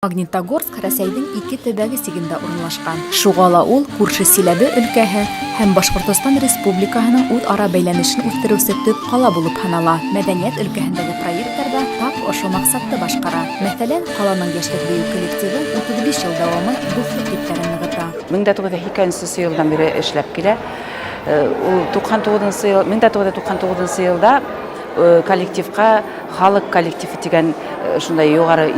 Магнитогорск Рәсәйнең ике төбәге сигендә урынлашкан. Шугала ул күрше Силәбе өлкәһе һәм Башкортстан Республикаһының үз-ара бәйләнешен үстерүче төп кала булып һанала. Мәдәният өлкәһендәге проектларда тап ошо максатты башкара. Мәсәлән, каланың яшьлек бию коллективы 35 ел дәвамы дуслык иптәрен ныгыта. 1992 елдан бері эшләп килә. Ул 1999 елда коллективка халык коллективы дигән шундай югары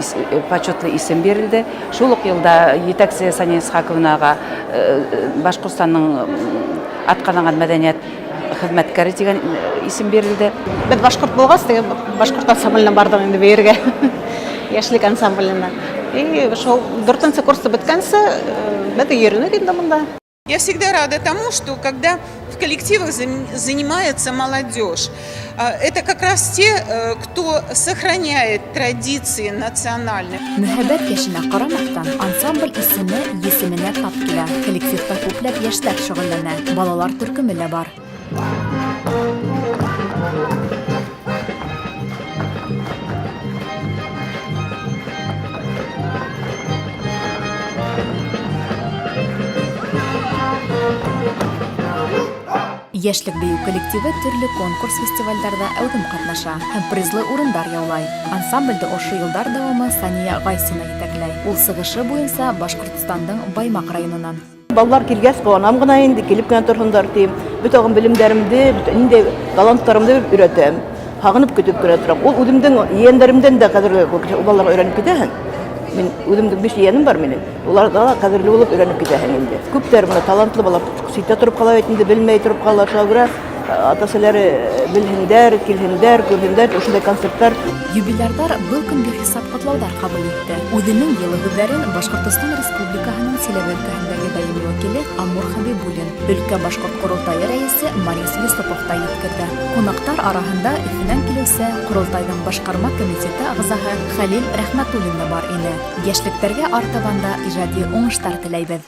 почетлы исем бирелде. Шул ук елда етәкче Сания Исхаковнага Башкортстанның аткарган мәдәният хезмәткәре дигән исем бирелде. Без башкорт булгас, башкорт ансамблена бардык инде бергә. Яшьлек ансамбленә. И шул 4-нче курста беткәнсе, без йөренек инде монда. Я всегда рада тому, что когда в коллективах занимается молодежь, это как раз те, кто сохраняет традиции национальные. Мөхәббәт яшенә карамастан, ансамбль исеменә тап килә. Коллективта күпләп яшьләр шөгыльләнә. Балалар төркеме дә бар. Яшьлек бию коллективы төрле конкурс фестивальләрдә әүдем катнаша һәм призлы урыннар яулай. Ансамбльдә ошо еллар дәвамы Сания Гайсина итәкләй. Ул сыгышы буенча Башкортстанның Баймак районыннан. Баллар килгәс, куанам гына инде, килеп кенә торһындар дим. Бүтән белемдәремне, инде талантларымны өйрәтәм. Хагынып көтеп кенә торам. Ул үземнең yeğenlerimдән дә кадерле балаларга өйрәнеп китәһең. Мин үземнең 5 yeğenim бар минем. Улар да кадерле булып өйрәнеп китәһең инде. Күптәр менә талантлы балалар сыйта торып кала бит инде, белмәй торып кала. Шуңа атасылары белһендәр, килһендәр, күрһендәр, ошондай концертлар. Юбилярдар был көнгә хисап котлаудар кабул итте. Үзенең елы һүзләрен Башкортстан Республикаһының Силәбе өлкәһендәге даими вәкиле Амур Хәбибуллин, өлкә башкорт корылтайы рәисе Марис Юсупов та җиткерде. Кунаклар арасында Өфөнән килүче Корылтайның башкарма комитеты әгъзаһы Хәлил Рәхмәтуллин бар иде. Яшьлектәргә артабанда иҗади уңышлар теләйбез.